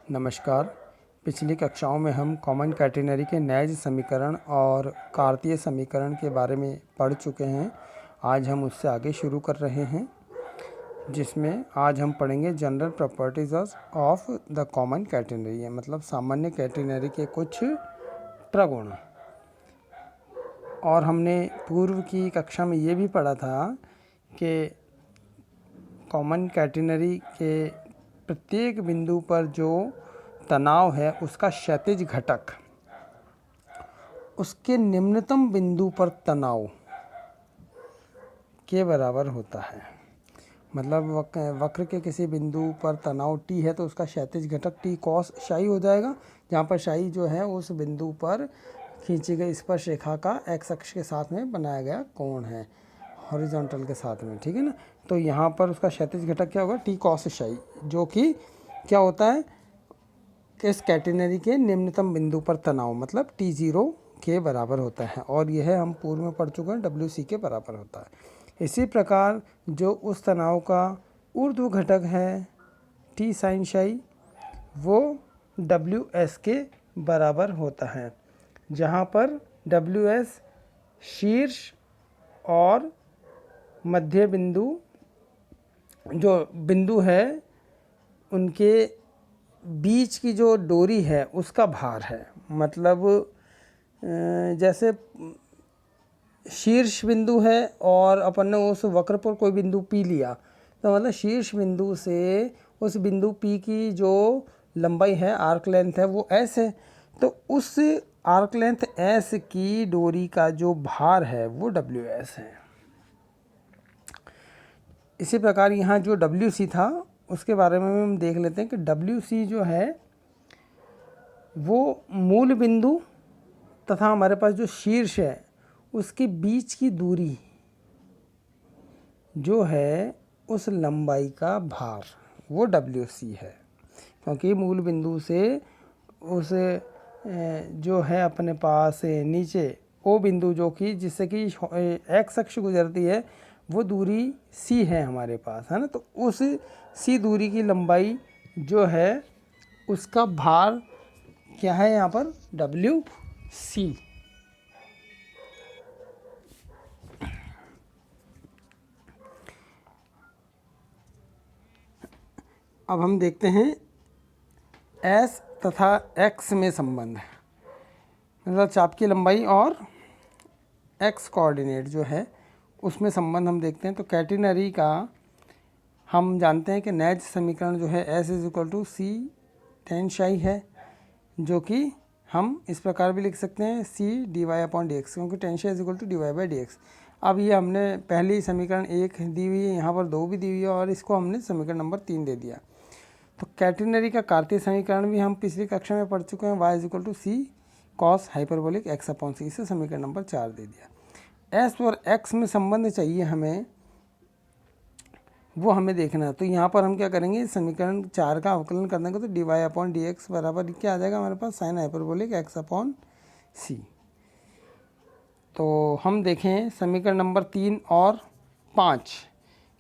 नमस्कार। पिछली कक्षाओं में हम कॉमन कैटेनरी के नैज समीकरण और कार्तीय समीकरण के बारे में पढ़ चुके हैं। आज हम उससे आगे शुरू कर रहे हैं, जिसमें आज हम पढ़ेंगे general properties of the common catenary, मतलब सामान्य कैटेनरी के कुछ प्रगुण। और हमने पूर्व की कक्षा में ये भी पढ़ा था कि कॉमन कैटेनरी के प्रत्येक बिंदु पर जो तनाव है उसका क्षैतिज घटक उसके निम्नतम बिंदु पर तनाव के बराबर होता है। मतलब वक्र के किसी बिंदु पर तनाव T है तो उसका क्षैतिज घटक T cos शाई हो जाएगा, जहाँ पर शाई जो है उस बिंदु पर खींची गई स्पर्श रेखा का x अक्ष के साथ में बनाया गया कोण है, हॉरिजॉन्टल के साथ में, ठीक है ना। तो यहाँ पर उसका क्षैतिज घटक क्या होगा, T cos शाई, जो कि क्या होता है कि इस कैटेनरी के निम्नतम बिंदु पर तनाव मतलब T0 के बराबर होता है। और यह हम पूर्व में पढ़ चुके हैं, WC के बराबर होता है। इसी प्रकार जो उस तनाव का ऊर्ध्व घटक है T sin शाई, वो WS के बराबर होता है, जहाँ पर WS शीर्ष और मध्य बिंदु जो बिंदु है उनके बीच की जो डोरी है उसका भार है। मतलब जैसे शीर्ष बिंदु है और अपन ने उस वक्र पर कोई बिंदु P लिया, तो मतलब शीर्ष बिंदु से उस बिंदु P की जो लंबाई है, आर्क लेंथ है, वो S है। तो उस आर्क लेंथ S की डोरी का जो भार है वो WS है। इसी प्रकार यहाँ जो WC था उसके बारे में हम देख लेते हैं कि WC जो है वो मूल बिंदु तथा हमारे पास जो शीर्ष है उसके बीच की दूरी जो है उस लंबाई का भार वो WC है, क्योंकि मूल बिंदु से उस जो है अपने पास नीचे O बिंदु जो कि जिससे कि x अक्ष गुजरती है वो दूरी C है हमारे पास, है ना। तो उस C दूरी की लंबाई जो है उसका भार क्या है यहाँ पर, WC। अब हम देखते हैं S तथा X में संबंध, मतलब चाप की लंबाई और X कोऑर्डिनेट जो है उसमें संबंध हम देखते हैं। तो कैटेनरी का हम जानते हैं कि नैज समीकरण जो है S = C tan शाई है, जो कि हम इस प्रकार भी लिख सकते हैं C/dx, क्योंकि tan शाई = dy/dx। अब ये हमने पहली समीकरण 1 दी हुई है, यहाँ पर 2 भी दी हुई है और इसको हमने समीकरण नंबर 3 दे दिया। तो कैटेनरी का कार्तीय समीकरण भी हम पिछली कक्षा में पढ़ चुके हैं, y = C cos hyperbolic x/c, इसे समीकरण नंबर 4 दे दिया। S और X में संबंध चाहिए हमें, वो हमें देखना है। तो यहाँ पर हम क्या करेंगे, समीकरण 4 का अवकलन कर देंगे तो dy/dx बराबर क्या आ जाएगा हमारे पास, साइन हाइपरबोलिक x/c। तो हम देखें समीकरण नंबर 3 और 5,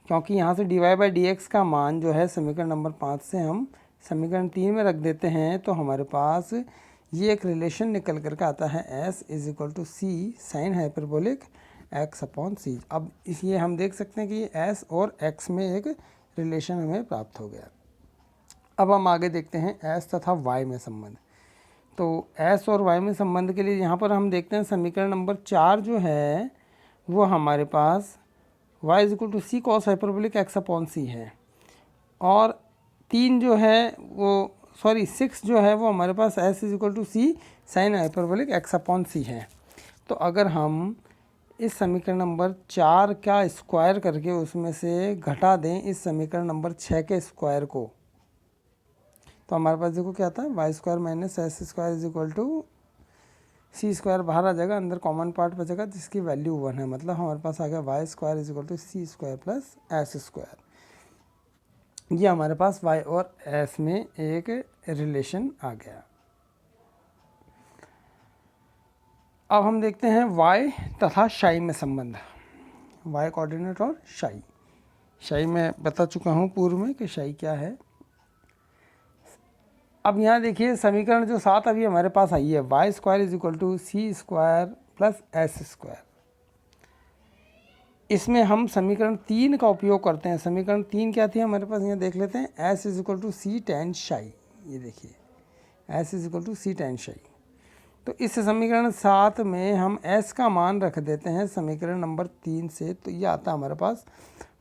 क्योंकि यहाँ से dy/dx का मान जो है समीकरण नंबर 5 से हम समीकरण 3 में रख देते हैं, तो हमारे पास ये एक रिलेशन निकल करके आता है S = C sine hyperbolic x/c। अब इसलिए हम देख सकते हैं कि S और X में एक रिलेशन हमें प्राप्त हो गया। अब हम आगे देखते हैं S तथा Y में संबंध। तो S और Y में संबंध के लिए यहाँ पर हम देखते हैं समीकरण नंबर 4 जो है वो हमारे पास y = C cos hyperbolic x/c है, और 3 जो है वो 6 जो है वो हमारे पास S = C sine hyperbolic x/c है। तो अगर हम इस समीकरण नंबर 4 का स्क्वायर करके उसमें से घटा दें इस समीकरण नंबर 6 के स्क्वायर को, तो हमारे पास देखो क्या आता है, y² - s² = c² बाहर आ जाएगा, अंदर कॉमन पार्ट बचेगा जिसकी वैल्यू 1 है। मतलब हमारे पास आ गया y² = c² + s²। ये हमारे पास y और s में एक रिलेशन आ गया। अब हम देखते हैं y तथा शाई में संबंध, y कोऑर्डिनेट और शाई। शाई में बता चुका हूँ पूर्व में कि शाई क्या है। अब यहाँ देखिए समीकरण जो 7 अभी हमारे पास आई है, Y square is equal to C square plus S square. इसमें हम समीकरण 3 का उपयोग करते हैं। समीकरण 3 क्या थी हमारे पास, यहाँ देख लेते हैं। S is equal to C tan psi, ये देखिए S is equal to C tan psi. तो इस समीकरण 7 में हम s का मान रख देते हैं समीकरण नंबर 3 से, तो ये आता है हमारे पास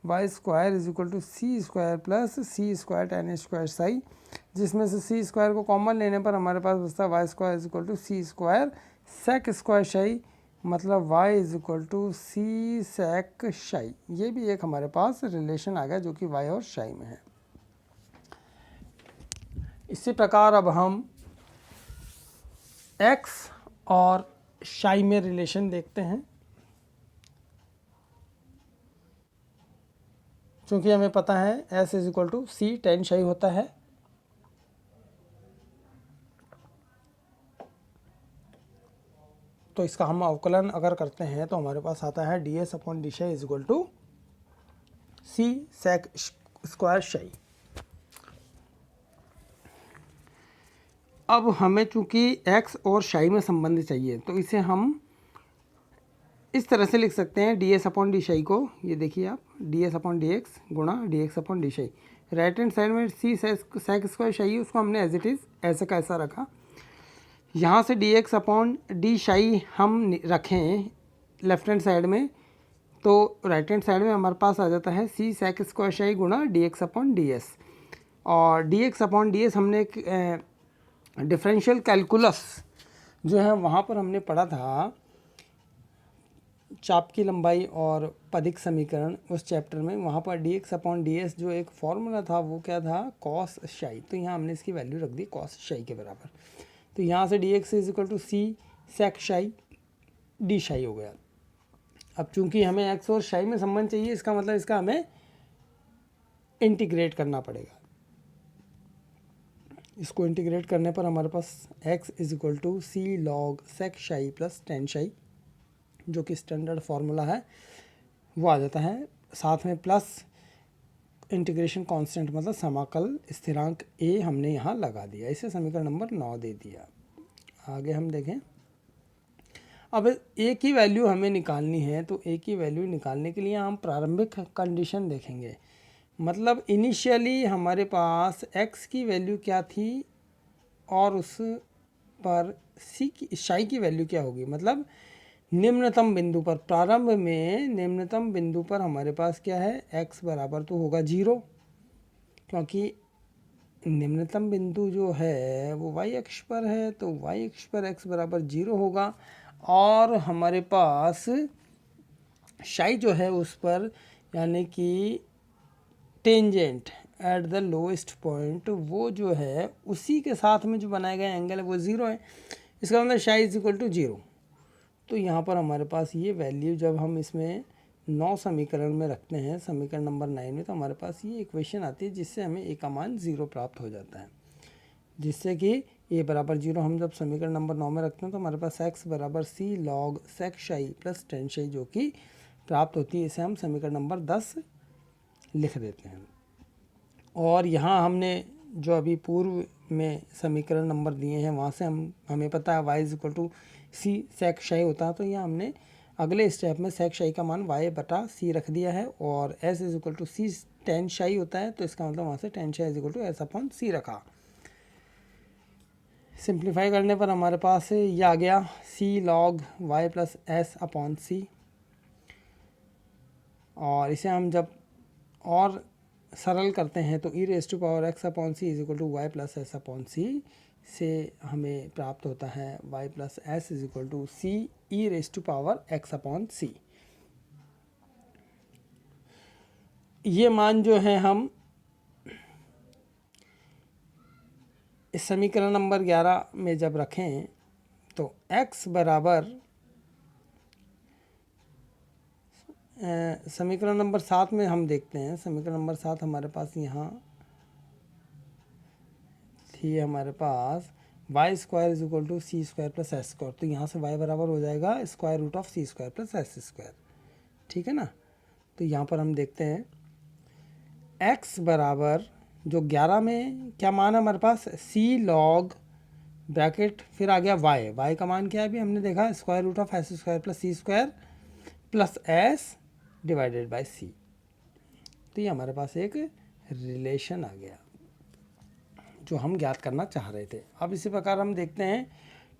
y square is equal to C square plus c square ten square psi, जिसमें से सी स्क्वायर को कॉमन लेने पर हमारे पास बचता है Y square is equal to C square sec square psi, मतलब y is equal to C sec psi. ये भी एक हमारे पास रिलेशन आ गया जो कि y और शाई में है। इसी प्रकार अब हम x और शाई में रिलेशन देखते हैं। क्योंकि हमें पता है s is equal to C tan psi होता है, तो इसका हम अवकलन अगर करते हैं तो हमारे पास आता है D S upon D psi is equal to C sec square psi. अब हमें चूंकि x और शाई में संबंध चाहिए, तो इसे हम इस तरह से लिख सकते हैं डी एस अपॉन डी शाई को। ये देखिए आप, D S upon D x गुणा डी एक्स अपॉन डी शाई। राइट हैंड साइड में सी सेक स्क्वायर शाई है, उसको हमने एज इट इज़ ऐसे का ऐसा रखा। यहाँ से डी एक्स अपॉन डी शाई हम रखें लेफ्ट हैंड साइड में, तो राइट हैंड साइड में हमारे पास आ जाता है सी सेक स्क्वायर शाई गुणा d x upon d s. और d x upon d s हमने एक डिफरेंशियल कैलकुलस जो है वहाँ पर हमने पढ़ा था, चाप की लंबाई और पदिक समीकरण उस चैप्टर में। वहाँ पर D x upon d S जो एक फॉर्मूला था वो क्या था, कॉस शाई। तो यहाँ हमने इसकी वैल्यू रख दी कॉस शाई के बराबर। तो यहाँ से d x is equal to C sec शाई डी शाई हो गया। अब चूंकि हमें एक्स और शाई में संबंध चाहिए, इसका मतलब इसका हमें इंटीग्रेट करना पड़ेगा। इसको इंटीग्रेट करने पर हमारे पास x is equal to C log sec psi plus ten शाई, जो कि स्टैंडर्ड फार्मूला है, वो आ जाता है। साथ में प्लस इंटीग्रेशन कांस्टेंट मतलब समाकल स्थिरांक a हमने यहाँ लगा दिया। इसे समीकरण नंबर 9 दे दिया। आगे हम देखें, अब a की वैल्यू हमें निकालनी है, तो a की वैल्यू निकालने के लिए हम प्रारंभिक कंडीशन देखेंगे। मतलब इनिशियली हमारे पास x की वैल्यू क्या थी और उस पर c की शाई की वैल्यू क्या होगी। मतलब निम्नतम बिंदु पर, प्रारंभ में निम्नतम बिंदु पर हमारे पास क्या है, x बराबर तो होगा 0, क्योंकि निम्नतम बिंदु जो है वो y अक्ष पर है, तो y अक्ष पर x बराबर 0 होगा। और हमारे पास शाई जो है उस पर, यानी कि tangent at the lowest point, वो जो है उसी के साथ में जो बनाया गया एंगल है वो 0 है। इसका मतलब शाई इज इक्वल टू 0। तो यहाँ पर हमारे पास ये वैल्यू जब हम इसमें 9 समीकरण में रखते हैं, समीकरण नंबर 9 में, तो हमारे पास ये इक्वेशन आती है जिससे हमें a का मान 0 प्राप्त हो जाता है। जिससे कि a बराबर 0 हम जब समीकरण नंबर 9 में रखते हैं तो हमारे पास x बराबर सी log sec psi plus ten शाई जो कि प्राप्त होती है। इसे हम समीकरण नंबर 10 लिख देते हैं। और यहाँ हमने जो अभी पूर्व में समीकरण नंबर दिए हैं वहाँ से हमें पता है y is equal to C sec शाई होता है, तो यहाँ हमने अगले स्टेप में सेक शाई का मान y बटा सी रख दिया है। और s is equal to C tan psi होता है, तो इसका मतलब वहाँ से टेन शाई is equal to s upon c रखा। सिंप्लीफाई करने पर हमारे पास ये आ गया c log y plus s upon c. और इसे हम जब और सरल करते हैं तो e raise to power x upon c is equal to y plus s upon c से हमें प्राप्त होता है y plus s is equal to c e raise to power x upon c. ये मान जो है हम इस समीकरण नंबर 11 में जब रखें तो x बराबर समीकरण नंबर 7 में हम देखते हैं। समीकरण नंबर 7 हमारे पास यहाँ थी, हमारे पास y square is equal to C square plus S square. तो यहाँ से y बराबर हो जाएगा square root of c square plus S square, ठीक है ना। तो यहाँ पर हम देखते हैं x बराबर जो 11 में क्या मान है हमारे पास, सी लॉग ब्रैकेट फिर आ गया वाई, वाई का मान क्या है अभी हमने देखा, square root of s square plus c square plus s divided by c. तो ये हमारे पास एक रिलेशन आ गया जो हम ज्ञात करना चाह रहे थे। अब इसी प्रकार हम देखते हैं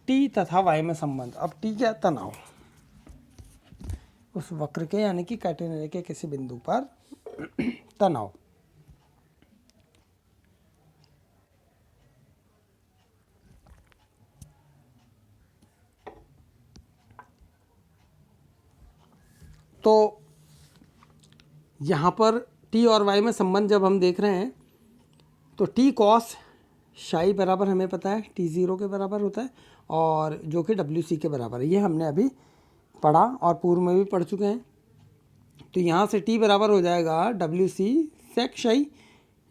टी तथा वाई में संबंध। अब टी क्या, तनाव, उस वक्र के यानी कि कैटेनरी के किसी बिंदु पर तनाव। तो यहाँ पर टी और वाई में संबंध जब हम देख रहे हैं तो टी कॉस शाई बराबर हमें पता है टी ज़ीरो के बराबर होता है और जो कि डब्ल्यू सी के बराबर है, ये हमने अभी पढ़ा और पूर्व में भी पढ़ चुके हैं। तो यहाँ से टी बराबर हो जाएगा डब्ल्यू सी सेक शाई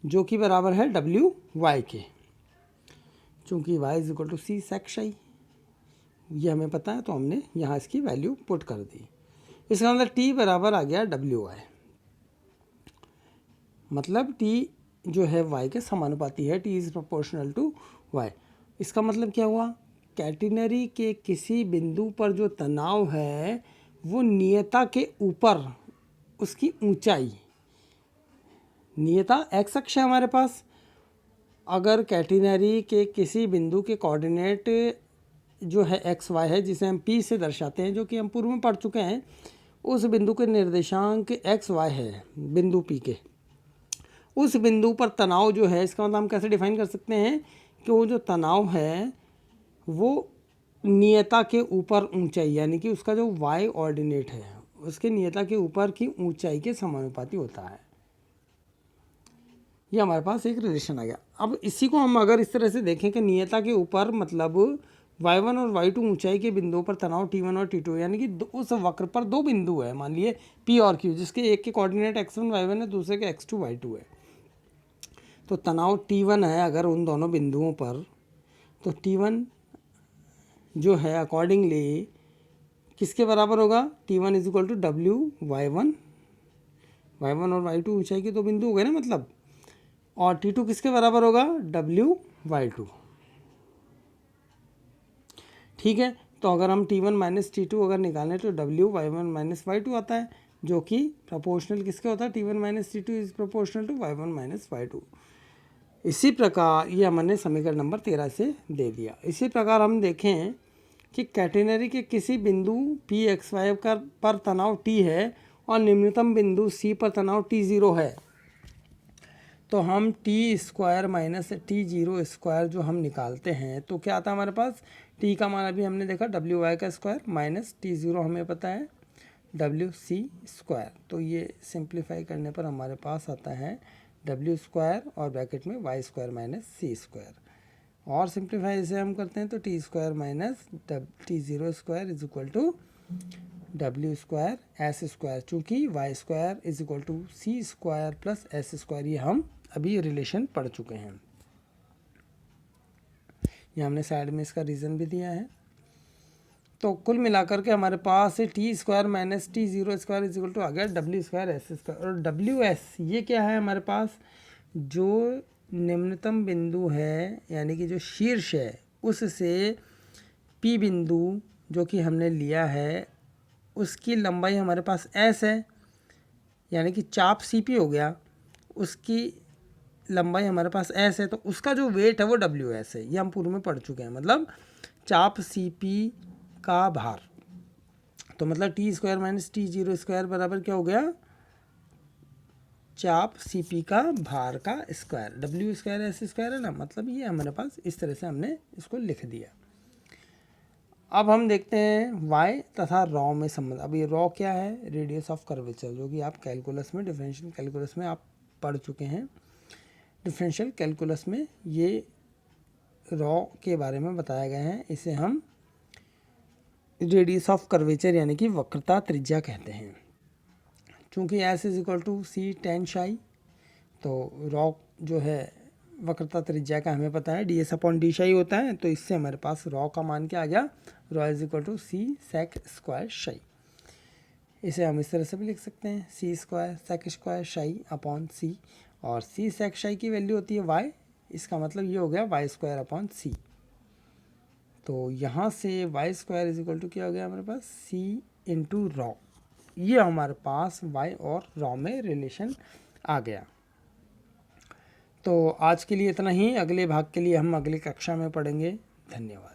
जो कि बराबर है डब्ल्यू वाई के, चूँकि Y is equal to C sec psi ये हमें पता है तो हमने यहाँ इसकी वैल्यू पुट कर दी। इसका मतलब टी बराबर आ गया डब्ल्यू वाई, मतलब टी जो है वाई के समानुपाती है, T is proportional to Y. इसका मतलब क्या हुआ, कैटेनरी के किसी बिंदु पर जो तनाव है वो नियता के ऊपर उसकी ऊंचाई, नियता एक्स अक्ष है हमारे पास, अगर कैटेनरी के किसी बिंदु के कोऑर्डिनेट जो है एक्स वाई है जिसे हम पी से दर्शाते हैं, जो कि हम पूर्व में पढ़ चुके हैं, उस बिंदु के निर्देशांक एक्स वाई है बिंदु पी के, उस बिंदु पर तनाव जो है, इसका मतलब हम कैसे डिफाइन कर सकते हैं कि वो जो तनाव है वो नियता के ऊपर ऊंचाई यानी कि उसका जो वाई ऑर्डिनेट है उसके नियता के ऊपर की ऊंचाई के समानुपाती होता है। ये हमारे पास एक रिलेशन आ गया। अब इसी को हम अगर इस तरह से देखें कि नियता के ऊपर मतलब y1 और y2 ऊंचाई के बिंदुओं पर तनाव t1 और t2 यानी कि उस वक्र पर दो बिंदु है, मान लिए p और q, जिसके एक के कोऑर्डिनेट x1 y1 है, दूसरे के x2 y2 है। तो तनाव t1 है अगर उन दोनों बिंदुओं पर, तो t1 जो है अकॉर्डिंगली किसके बराबर होगा, t1 is equal to W y1 और y2 ऊंचाई के दो बिंदु हो गए ना मतलब, और t2 किसके बराबर होगा, डब्ल्यू y2। ठीक है, तो अगर हम t1 माइनस t2 अगर निकालें तो डब्ल्यू y1 माइनस y2 आता है जो कि प्रोपोर्शनल किसके होता है, t1 minus t2 is proportional to y1 minus y2। इसी प्रकार ये हमने समीकरण नंबर 13 से दे दिया। इसी प्रकार हम देखें कि कैटेनरी के किसी बिंदु पी एक्स वाई पर तनाव टी है और निम्नतम बिंदु सी पर तनाव टी ज़ीरो है, तो हम T square minus T zero square जो हम निकालते हैं तो क्या आता है हमारे पास, टी का मान अभी हमने देखा डब्ल्यू वाई का स्क्वायर माइनस टी ज़ीरो हमें पता है डब्ल्यू सी स्क्वायर। तो ये सिंप्लीफाई करने पर हमारे पास आता है डब्ल्यू स्क्वायर और ब्रैकेट में y square minus c square, और सिंप्लीफाई इसे हम करते हैं तो t square minus t zero square is equal to डब्ल्यू स्क्वायर एस स्क्वायर, चूँकि y square is equal to C square plus S square, ये हम अभी रिलेशन पढ़ चुके हैं। ये हमने साइड में इसका रीज़न भी दिया है। तो कुल मिलाकर के हमारे पास t square minus t zero square is equal to आ गया डब्ल्यू स्क्वायर एस स्क्वायर, और डब्ल्यू एस ये क्या है हमारे पास, जो निम्नतम बिंदु है यानी कि जो शीर्ष है उससे पी बिंदु जो कि हमने लिया है उसकी लंबाई हमारे पास एस है, यानी कि चाप सी पी हो गया, उसकी लंबाई हमारे पास एस है, तो उसका जो वेट है वो डब्ल्यू एस है, ये हम पूर्व में पढ़ चुके हैं। मतलब चाप सी पी का भार, तो मतलब T square minus T zero square बराबर क्या हो गया, चाप सी पी का भार का square, W square s square है ना, मतलब ये हमारे पास इस तरह से हमने इसको लिख दिया। अब हम देखते हैं y तथा रॉ में संबंध। अब ये रॉ क्या है, रेडियस ऑफ कर्वेचर, जो कि आप कैलकुलस में डिफरेंशियल कैलकुलस में आप पढ़ चुके हैं। डिफरेंशियल कैलकुलस में ये रॉ के बारे में बताया गया है, इसे हम रेडियस ऑफ कर्वेचर यानी कि वक्रता त्रिज्या कहते हैं। चूँकि S is equal to C tan psi, तो रॉ जो है वक्रता त्रिज्या का हमें पता है डी एस अपॉन डी शाई होता है, तो इससे हमारे पास रॉ का मान क्या आ गया, rho is equal to C sec square psi. इसे हम इस तरह से भी लिख सकते हैं सी स्क्वायर सेक स्क्वायर शाई अपॉन सी, और सी सेक शाई की वैल्यू होती है वाई, इसका मतलब ये हो गया वाई स्क्वायर अपॉन सी। तो यहाँ से Y square is equal to क्या हो गया हमारे पास, सी इंटू रॉ। ये हमारे पास वाई और रॉ में रिलेशन आ गया। तो आज के लिए इतना ही, अगले भाग के लिए हम अगली कक्षा में पढ़ेंगे। धन्यवाद।